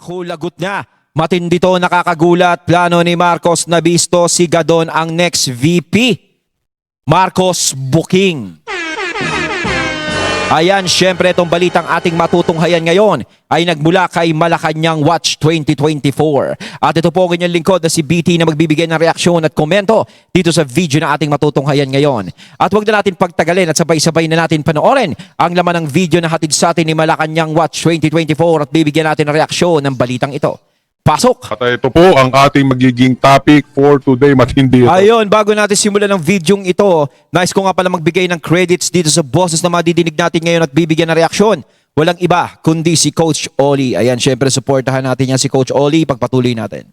Naku, lagot na. Matindi to, nakakagulat. Plano ni Marcos na bisto si Gadon ang next VP. Marcos booking. Ayan, syempre itong balitang ating matutunghayan ngayon ay nagmula kay Malacanang Watch 2024. At ito po ang inyong lingkod na si BT na magbibigay ng reaksyon at komento dito sa video na ating matutunghayan ngayon. At huwag na natin pagtagalin at sabay-sabay na natin panoorin ang laman ng video na hatid sa atin ni Malacanang Watch 2024 at bibigyan natin ng reaksyon ng balitang ito. Pasok! At ito po ang ating magiging topic for today. Matindi ito. Ayun, bago natin simulan ng videong ito, nais ko nga pala magbigay ng credits dito sa boses na madidinig natin ngayon at bibigyan ng reaksyon. Walang iba kundi si Coach Oli. Ayan, syempre supportahan natin yan si Coach Oli. Pagpatuloy natin.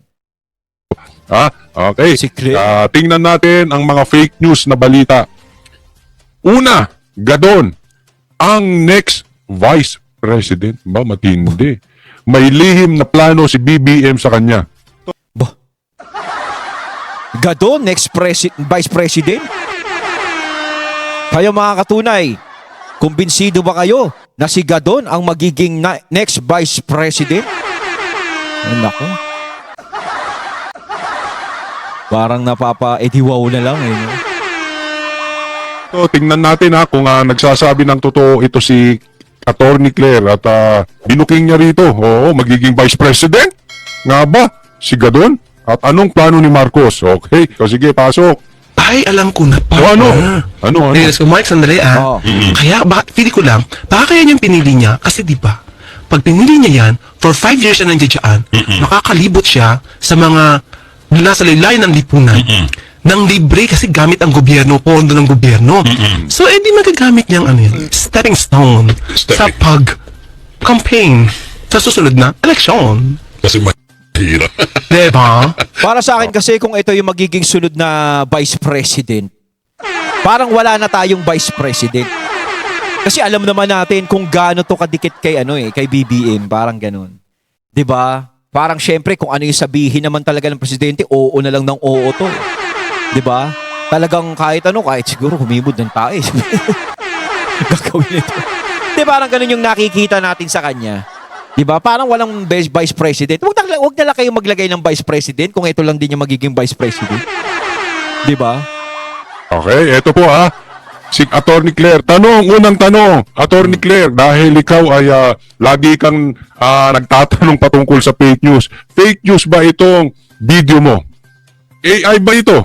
Okay. Secret. Tingnan natin ang mga fake news na balita. Una, Gadon, ang next Vice President. Ba, matindi. May lihim na plano si BBM sa kanya. Gadon, next Vice President? Kayo mga katunay, kumbinsido ba kayo na si Gadon ang magiging next Vice President? Ay, nako. Parang napapa-ediwaw na lang eh. No? So, tingnan natin kung nagsasabi ng totoo ito si Attorney Claire at binuking niya rito. Oo, magiging Vice President? Nga ba? Si Gadon? At anong plano ni Marcos? Okay, so sige, pasok. Ay, alam ko na pa. So, ano? Ano? Let's go, Mike, sandali Oo. Kaya, feeling ko lang, baka kaya niyang pinili niya, kasi di ba, pag pinili niya yan, for 5 years na nandiyan dyan, makakalibot siya sa mga nasa laylayan ng lipunan. Nang libre kasi gamit ang gobyerno, pondo ng gobyerno. So, di magagamit niyang stepping stone sa pag-campaign sa susunod na eleksyon. Kasi mahirap. Diba? Para sa akin kasi kung ito yung magiging sunod na Vice President, parang wala na tayong Vice President. Kasi alam naman natin kung gaano to kadikit kay kay BBM, parang ganun. 'Di ba? Parang syempre kung ano yung sabihin naman talaga ng presidente, oo na lang ng oo to. 'Di ba? Talagang kahit siguro humimod ng tae. Gagawin ito. 'Di ba, parang ganun yung nakikita natin sa kanya. 'Di ba? Parang walang Vice President. Huwag na lang kayong maglagay ng Vice President kung ito lang din yung magiging Vice President. 'Di ba? Okay, eto po si Attorney Claire. Unang tanong, Attorney Claire, dahil ikaw ay lagi kang nagtatanong patungkol sa fake news. Fake news ba itong video mo? AI ba ito?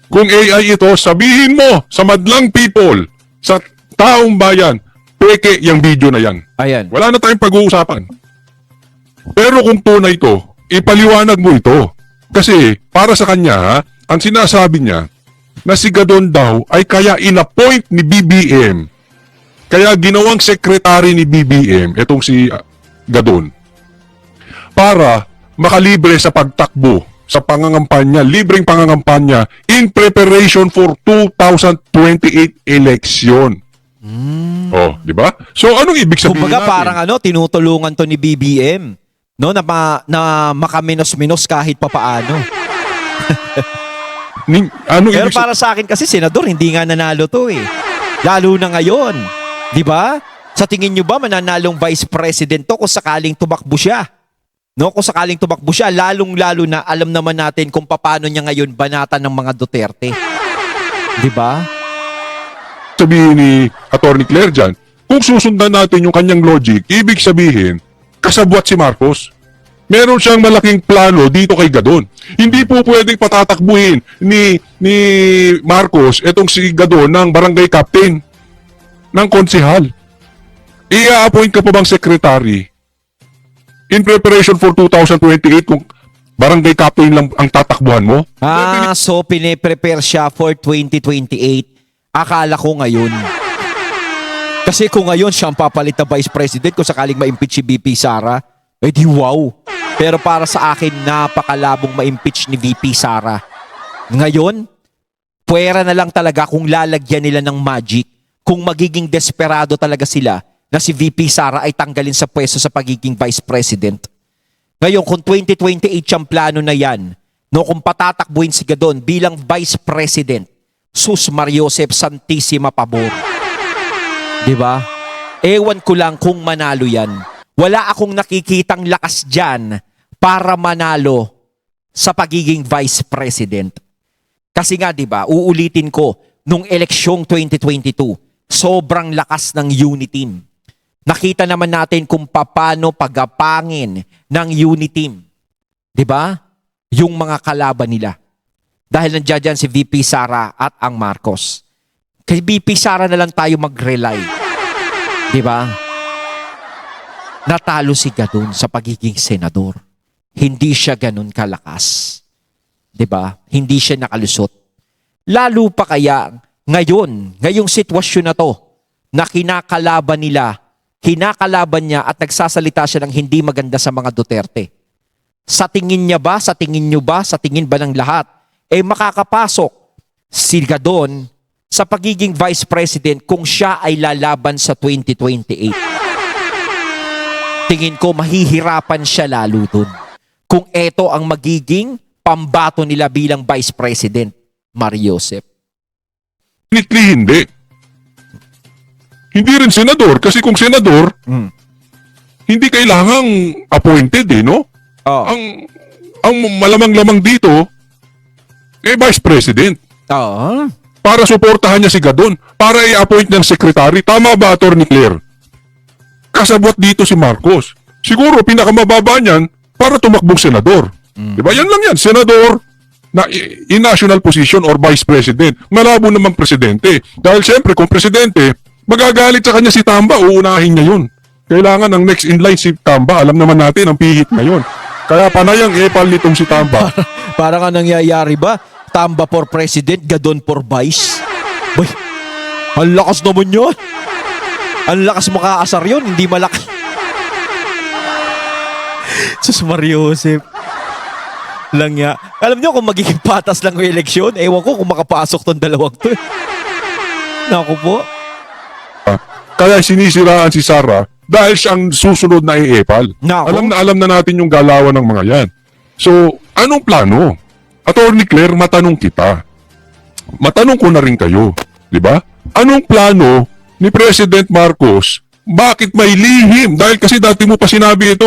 Kung AI ito, sabihin mo sa madlang people, sa taong bayan, peke yung video na yan. Ayan. Wala na tayong pag-uusapan. Pero kung tunay ito, ipaliwanag mo ito. Kasi para sa kanya, ang sinasabi niya, na si Gadon daw ay kaya in-appoint ni BBM. Kaya ginawang secretary ni BBM, itong si Gadon, para makalibre sa pagtakbo sa pangangampanya, libreng pangangampanya in preparation for 2028 election. Oh, di ba? So anong ibig sabihin Kumbaga natin? parang tinutulungan to ni BBM, no, na makaminos-minos kahit papaano. Anong Pero ibig para sa akin kasi senador hindi nga nanalo to eh. Lalo na ngayon, 'di ba? Sa tingin niyo ba mananalong Vice President to kung sakaling tumakbo siya? No, kung sakaling tumakbo siya, lalong-lalo na alam naman natin kung paano niya ngayon banatan ng mga Duterte. 'Di ba? sabihin ni Attorney Claire dyan, kung susundan natin yung kanyang logic, ibig sabihin, kasabwat si Marcos. Meron siyang malaking plano dito kay Gadon. Hindi po pwedeng patatakbuhin ni Marcos etong si Gadon ng barangay captain, ng konsehal. I-appoint ka pa bang secretary in preparation for 2028 kung barangay captain lang ang tatakbuhan mo? So pine-prepare siya for 2028. Akala ko ngayon. Kasi kung ngayon siya ang papalit na Vice President kung sakaling ma-impeach si VP Sara, eh di wow. Pero para sa akin, napakalabong ma-impeach ni VP Sara. Ngayon, puwera na lang talaga kung lalagyan nila ng magic, kung magiging desperado talaga sila na si VP Sara ay tanggalin sa pwesto sa pagiging Vice President. Ngayon, kung 2028 siyang plano na yan, no, kung patatakbuhin si Gadon bilang Vice President, sus Mariosep Santissima Pabor. Diba? Ewan ko lang kung manalo yan. wala akong nakikitang lakas dyan para manalo sa pagiging vice president. Kasi nga, di ba, uulitin ko, nung eleksyong 2022, sobrang lakas ng Uniteam. Nakita naman natin kung paano pagapangin ng Uniteam. Di ba? Yung mga kalaban nila. Dahil nandiyan dyan si VP Sara at ang Marcos. Kay VP Sara na lang tayo mag-rely. Di ba? Natalo si Gadon sa pagiging senador. Hindi siya ganun kalakas. 'Di ba? Hindi siya nakalusot. Lalo pa kaya ngayong sitwasyon na to na kinakalaban niya at nagsasalita siya ng hindi maganda sa mga Duterte. Sa tingin niya ba, sa tingin niyo ba, sa tingin ba ng lahat, makakapasok si Gadon sa pagiging vice president kung siya ay lalaban sa 2028? Tingin ko mahihirapan siya lalo dun. Kung eto ang magiging pambato nila bilang Vice President, Mariosep. Definitely hindi. Hindi rin senador. Kasi kung senador, hindi kailangang appointed no? Oh. Ang malamang-lamang dito, Vice President. Oh. Para suportahan niya si Gadon. Para i-appoint ng secretary. Tama ba, Atty. Claire? Kasabot dito si Marcos. Siguro, pinakamababa niyan para tumakbong senador. Diba? Yan lang yan. Senador na in national position or vice president. Malabo namang presidente. Dahil siyempre, kung presidente, magagalit sa kanya si Tamba, uunahin niya yun. Kailangan ang next in line si Tamba. Alam naman natin ang pihit ngayon. Kaya panayang epal nitong si Tamba. Parang nga nangyayari ba? Tamba for president, Gadon for vice. Boy, ang lakas naman yun. Ang lakas makaasar yun, hindi malaki. Sus Mariosep. Lang ya. Alam niyo kung magiging patas lang yung eleksyon, ewan ko kung makapasok tong dalawang to. Naku po. Kaya sinisiraan si Sara dahil siyang susunod na iepal. Nako. Alam na natin yung galawan ng mga yan. So, anong plano? Atty. Claire, matanong kita. Matanong ko na rin kayo. Di ba? Anong plano ni President Marcos? Bakit may lihim? Dahil kasi dati mo pa sinabi ito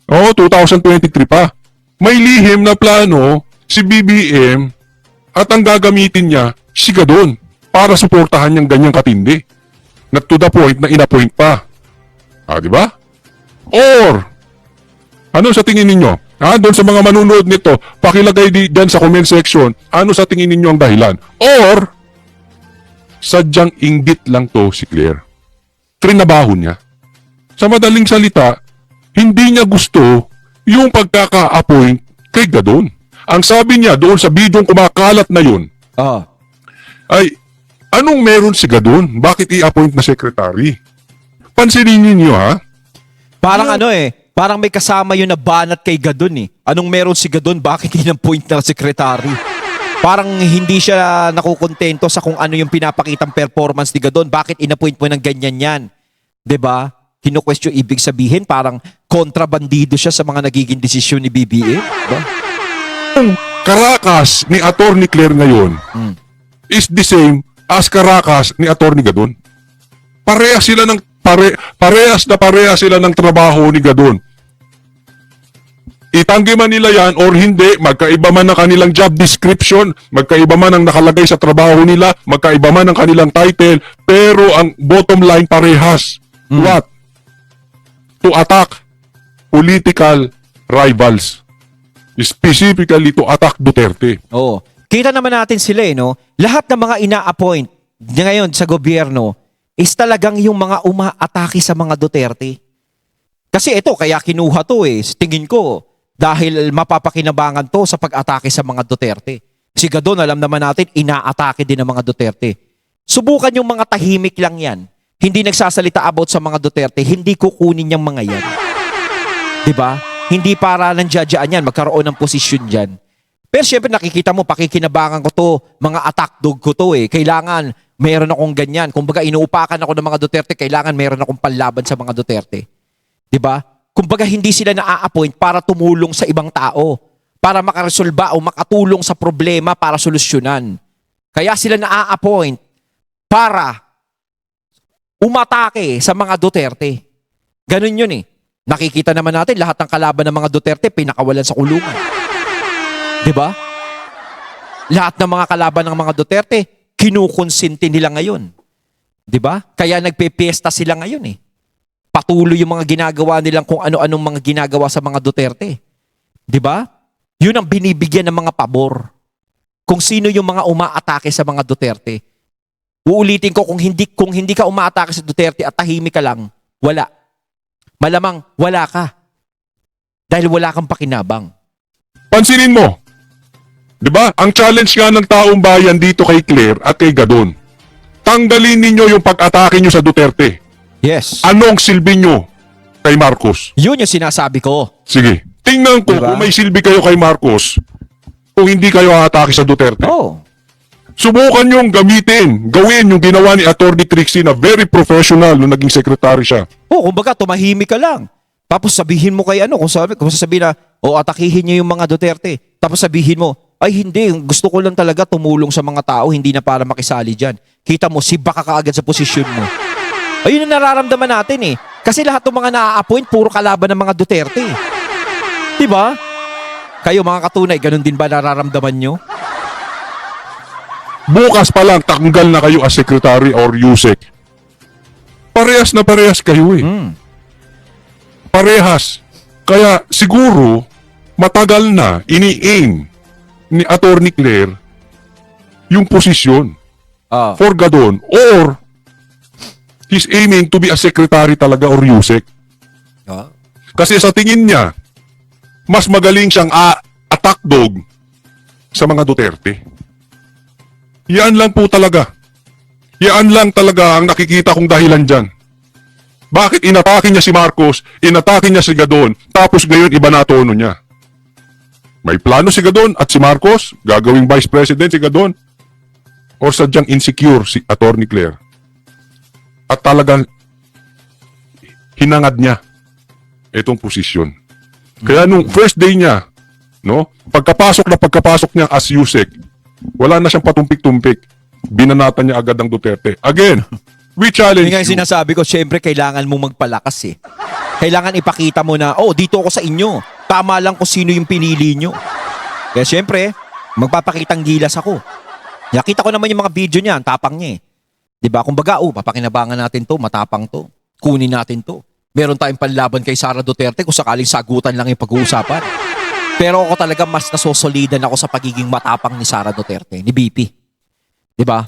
Oo, 2023 pa. May lihim na plano si BBM at ang gagamitin niya si Gadon para suportahan niyang ganyang katindi. Na to the point na inappoint pa. Di ba? Or, ano sa tingin ninyo? Doon sa mga manunood nito, pakilagay dyan sa comment section, ano sa tingin ninyo ang dahilan? Or, sadyang inggit lang to si Claire. Trinabaho niya. Sa madaling salita, hindi niya gusto yung pagkaka-appoint kay Gadon. Ang sabi niya doon sa bidyong kumakalat na yun, ay, anong meron si Gadon? Bakit i-appoint na secretary? Pansinin niyo Parang parang may kasama yun na banat kay Gadon Anong meron si Gadon? Bakit in-appoint na secretary? Parang hindi siya nakukontento sa kung ano yung pinapakitang performance ni Gadon. Bakit in-appoint mo ng ganyan yan? 'Di ba? Kino-question ibig sabihin parang kontrabandido siya sa mga nagiging desisyon ni BBM. Diba? Ang karakas ni Atty. Claire ngayon is the same as karakas ni Atty. Gadon. Parehas sila ng parehas sila ng trabaho ni Gadon. Itanggi man nila yan or hindi, magkaiba man ang kanilang job description, magkaiba man ang nakalagay sa trabaho nila, magkaiba man ang kanilang title, pero ang bottom line parehas. What? To attack political rivals. Specifically to attack Duterte. Oo. Kita naman natin sila no? Lahat ng mga ina-appoint ngayon sa gobyerno is talagang yung mga umaatake sa mga Duterte. Kasi ito, kaya kinuha to tingin ko, dahil mapapakinabangan to sa pag-atake sa mga Duterte. Si Gadon, alam naman natin, ina-atake din ng mga Duterte. Subukan yung mga tahimik lang yan. Hindi nagsasalita about sa mga Duterte, hindi kukunin yung mga yan. Diba? Hindi para nandiyadyaan yan, magkaroon ng posisyon dyan. Pero syempre nakikita mo, pakikinabangan ko to, mga attack dog ko to Kailangan meron akong ganyan. Kung baga inuupakan ako ng mga Duterte, kailangan meron akong panlaban sa mga Duterte. Diba? Kung baga hindi sila na-appoint para tumulong sa ibang tao, para makaresolba o makatulong sa problema para solusyonan. Kaya sila na-appoint para umatake sa mga Duterte. Ganun yun Nakikita naman natin lahat ng kalaban ng mga Duterte pinakawalan sa kulungan. 'Di ba? Lahat ng mga kalaban ng mga Duterte kinukonsinti nila ngayon. 'Di ba? Kaya nagpepiesta sila ngayon eh. Patuloy yung mga ginagawa nilang kung ano-anong mga ginagawa sa mga Duterte. 'Di ba? Yun ang binibigyan ng mga pabor. Kung sino yung mga umaatake sa mga Duterte. Uulitin ko, kung hindi ka umaatake sa Duterte at tahimik ka lang, wala. Malamang wala ka. Dahil wala kang pakinabang. Pansinin mo. 'Di ba? Ang challenge nga ng taong bayan dito kay Claire at kay Gadon. Tanggalin ninyo yung pag-atake nyo sa Duterte. Yes. Anong silbi nyo kay Marcos? Yun yung sinasabi ko. Sige. Tingnan ko Diba? kung may silbi kayo kay Marcos kung hindi kayo atake sa Duterte. Oh. Subukan nyong gamitin, gawin yung ginawa ni Atty. Trixie na very professional nung naging secretary siya. Oh, kumbaga tumahimik ka lang. Tapos sabihin mo kay kung sasabihin na, atakihin niyo yung mga Duterte. Tapos sabihin mo, ay hindi, gusto ko lang talaga tumulong sa mga tao, hindi na para makisali dyan. Kita mo, siba ka kaagad sa posisyon mo. Ayun ang nararamdaman natin eh. Kasi lahat ng mga na-appoint, puro kalaban ng mga Duterte. Diba? Kayo mga katunay, ganun din ba nararamdaman nyo? Bukas pa lang, tanggal na kayo as secretary or USEC. Parehas na parehas kayo eh. Parehas. Kaya siguro, matagal na ini-aim ni Atty. Claire yung posisyon Ah. for Gadon or he's aiming to be a secretary talaga or USEC. Kasi sa tingin niya, mas magaling siyang attack dog sa mga Duterte. Yan lang po talaga. Yan lang talaga ang nakikita kong dahilan dyan. Bakit inatake niya si Marcos, inatake niya si Gadon, tapos ngayon iba na tono niya? May plano si Gadon at si Marcos, gagawing vice president si Gadon, or sadyang insecure si Atty. Claire. At talagang hinangad niya itong posisyon. Kaya nung first day niya, no, pagkapasok niya as USEC, wala na siyang patumpik-tumpik. Binanatan niya agad ang Duterte. Again, we challenge Yung nga yung you. sinasabi ko, syempre kailangan mong magpalakas eh. Kailangan ipakita mo na, dito ako sa inyo. Tama lang kung sino yung pinili nyo. Kaya syempre, magpapakitang gilas ako. Nakita ko naman yung mga video niya, ang tapang niya eh. Diba? Kumbaga, papakinabangan natin to, matapang to. Kunin natin to. Meron tayong panlaban kay Sara Duterte kung sakaling sagutan lang yung pag-uusapan. Pero ako talaga mas nasosolidan ako sa pagiging matapang ni Sara Duterte, ni BP. Diba?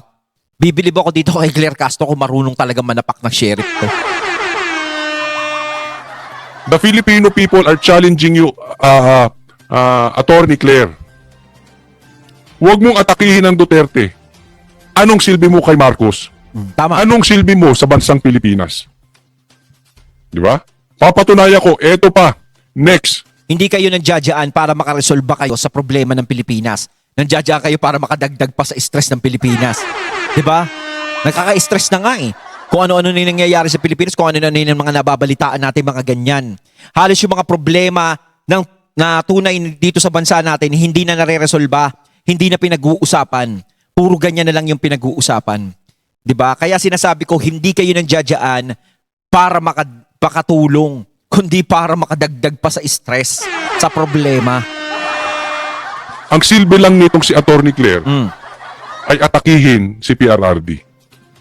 Bibilib ako dito kay Claire Castro kung marunong talaga manapak ng sheriff to. The Filipino people are challenging you, Atty. Claire. Huwag mong atakihin ang Duterte. Anong silbi mo kay Marcos? Tama. Anong silbi mo sa bansang Pilipinas? Di ba? Papatunayan ko, eto pa, next. Hindi kayo nandiyadyaan para makaresolba kayo sa problema ng Pilipinas. Nandiyadyaan kayo para makadagdag pa sa stress ng Pilipinas. Diba? Nakaka-stress na nga eh. Kung ano-ano na yung nangyayari sa Pilipinas, kung ano-ano na yung mga nababalitaan natin, mga ganyan. Halos yung mga problema na tunay dito sa bansa natin, hindi na nare-resolba, hindi na pinag-uusapan. Puro ganyan na lang yung pinag-uusapan. Diba? Kaya sinasabi ko, hindi kayo nandiyadyaan para makatulong, kundi para makadagdag pa sa stress, sa problema. Ang silbi lang nitong si Atty. Claire ay atakihin si PRRD.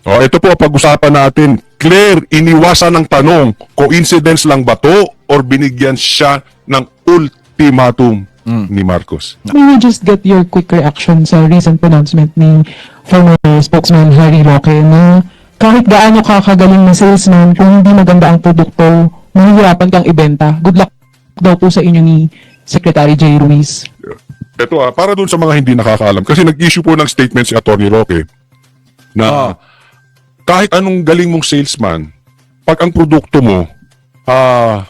Ito po pag-usapan natin. Claire, iniwasan ng tanong, coincidence lang ba to or binigyan siya ng ultimatum ni Marcos? May we just get your quick reaction sa recent pronouncement ni former spokesman Harry Roque na kahit gaano ka kagaling na salesman, kung hindi maganda ang produkto, mahihirapan kang ibenta. Good luck daw po sa inyo ni Secretary Jay Ruiz. Ito para dun sa mga hindi nakakaalam. Kasi nag-issue po ng statement si Atty. Roque na kahit anong galing mong salesman, pag ang produkto mo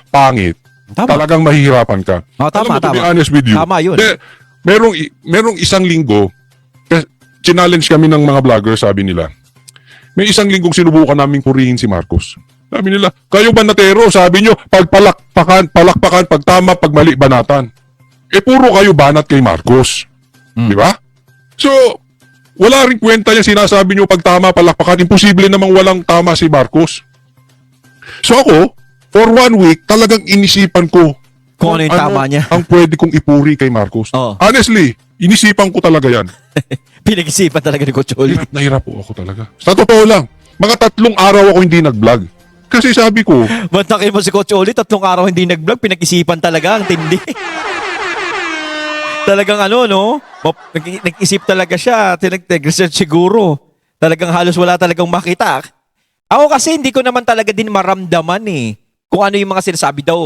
pangit, Tama. talagang mahihirapan ka. Tama, Alam mo, to be tama. honest with you, Tama yun. merong isang linggo, challenge kami ng mga vlogger, sabi nila, may isang linggong sinubukan naming purihin si Marcos. Sabi nila, kayo banatero, sabi nyo, pag palakpakan, pag tama, pag mali, banatan. Puro kayo banat kay Marcos. Di ba? So, wala rin kwenta yung sinasabi nyo pag tama, palakpakan. Imposible namang walang tama si Marcos. So ako, for 1 week, talagang inisipan ko Kung ano yung tama niya. ang pwede kong ipuri kay Marcos. Oo. Honestly, inisipan ko talaga yan. Pinag-isipan talaga ni Coach Oli. Hirap na hirap po ako talaga. Sa totoo lang, mga 3 araw ako hindi nag-vlog. Kasi sabi ko, Bantakin mo si Coach Oli, 3 araw hindi nag-vlog, pinag-isipan talaga, ang tindi. Talagang ano, no? Nag-isip talaga siya, nag-research siguro. Talagang halos wala talagang makita. Ako kasi hindi ko naman talaga din maramdaman eh. Kung ano yung mga sinasabi daw,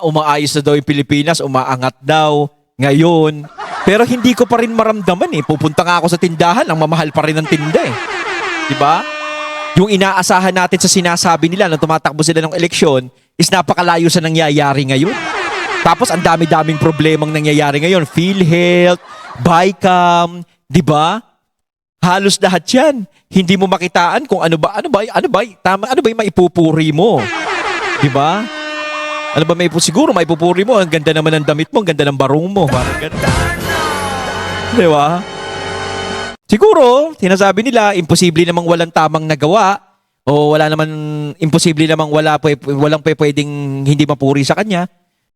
umaayos na daw yung Pilipinas, umaangat daw ngayon. Pero hindi ko pa rin maramdaman eh. Pupunta nga ako sa tindahan, ang mamahal pa rin ang tinda eh. Diba? Yung inaasahan natin sa sinasabi nila nung tumatakbo sila ng eleksyon is napakalayo sa nangyayari ngayon. Tapos ang dami-daming problemang nangyayari ngayon. PhilHealth, BICAM, di ba? Halos lahat yan. Hindi mo makitaan kung ano ba yung maipupuri mo. Di ba? Ano ba siguro maipupuri mo, ang ganda naman ng damit mo, ang ganda ng barong mo. Parang ganda. Di ba? Siguro, sinasabi nila, imposible namang walang tamang nagawa o imposible namang walang pwedeng hindi mapuri sa kanya.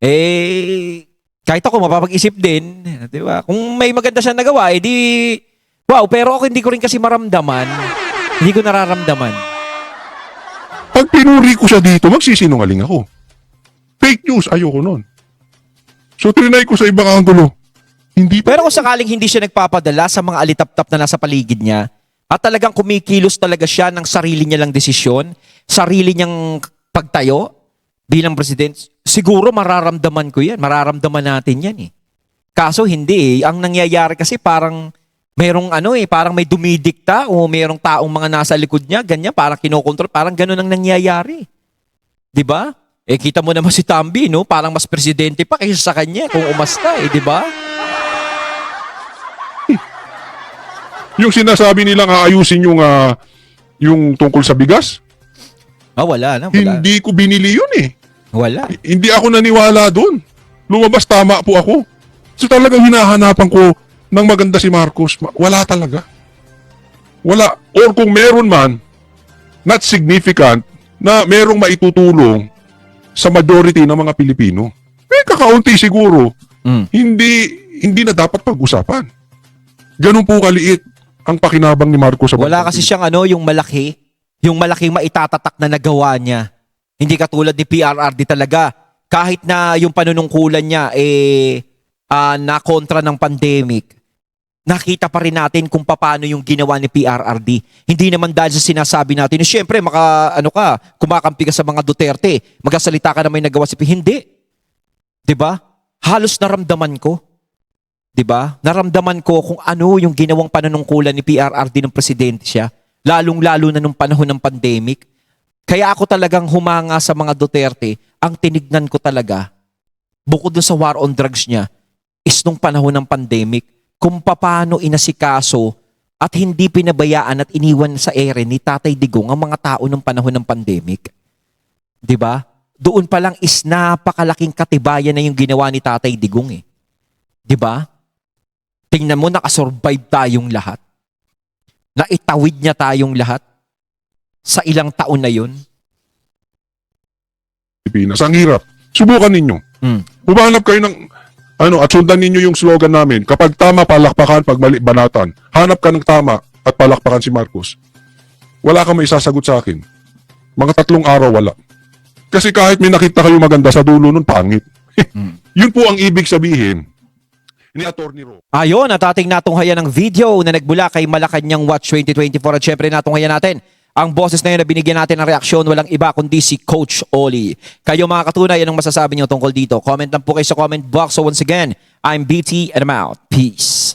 Eh, kahit ako mapapag-isip din, di ba? Kung may maganda siya nagawa, wow, pero ako hindi ko rin kasi maramdaman. Hindi ko nararamdaman. pag pinuri ko siya dito, magsisinungaling ako. Fake news, ayoko nun. So, trinay ko sa ibang anggulo. Hindi pa. Pero kung sakaling hindi siya nagpapadala sa mga alitap-tap na nasa paligid niya, at talagang kumikilos talaga siya ng sarili niya lang desisyon, sarili niyang pagtayo bilang president, siguro mararamdaman ko yan. Mararamdaman natin yan eh. Kaso hindi eh. Ang nangyayari kasi parang parang may dumidikta o merong taong mga nasa likod niya, ganyan, parang kinokontrol, parang ganun ang nangyayari. 'Di ba? Eh kita mo naman si Tambi, no? Parang mas presidente pa kaysa sa kanya kung umasta eh, 'di ba? Yung sinasabi nilang aayusin yung tungkol sa bigas, Wala. hindi ko binili yun eh. Wala. Hindi ako naniwala doon. Lumabas tama po ako. So talagang hinahanapan ko ng maganda si Marcos. Wala talaga. Wala. Or kung meron man, not significant, na merong maitutulong sa majority ng mga Pilipino. Kakaunti siguro. Hindi na dapat pag-usapan. Ganun po kaliit ang pakinabang ni Marcos sa Wala bansa. kasi siyang yung malaking maitatatak na nagawa niya. Hindi katulad ni PRRD talaga. Kahit na yung panunungkulan niya na kontra ng pandemic, nakita pa rin natin kung paano yung ginawa ni PRRD. Hindi naman dahil sa sinasabi natin, syempre kumakampi ka sa mga Duterte, magsasalita ka na may nagawa si Hindi. 'Di ba? Halos naramdaman ko. 'Di ba? Naramdaman ko kung ano yung ginawang panunungkulan ni PRRD ng presidente siya, lalong-lalo na nung panahon ng pandemic. Kaya ako talagang humanga sa mga Duterte, ang tinignan ko talaga, bukod dun sa war on drugs niya, is nung panahon ng pandemic, kung paano inasikaso at hindi pinabayaan at iniwan sa ere ni Tatay Digong ang mga tao ng panahon ng pandemic. 'Di ba? Doon pa lang is napakalaking katibayan na yung ginawa ni Tatay Digong eh. 'Di ba? Tingnan mo, nakasurvive tayong lahat. Naitawid niya tayong lahat sa ilang taon na yun. Pilipinas. Ang hirap. Subukan ninyo. Humanap kayo ng at sundan ninyo yung slogan namin. Kapag tama, palakpakan. Pag mali, banatan. Hanap ka ng tama at palakpakan si Marcos. Wala kang maisasagot sa akin. Mga 3 araw, wala. Kasi kahit may nakita kayo maganda sa dulo nun, pangit. Yun po ang ibig sabihin ni Atty. Ro. Ayon, at ating natunghayan ng video na nagbula kay Malacanang Watch 2024 at syempre natunghayan natin ang boses na yun na binigyan natin ng reaksyon, walang iba kundi si Coach Oli. Kayo mga katunay, anong masasabi niyo tungkol dito? Comment lang po kayo sa comment box. So once again, I'm BT and I'm out. Peace.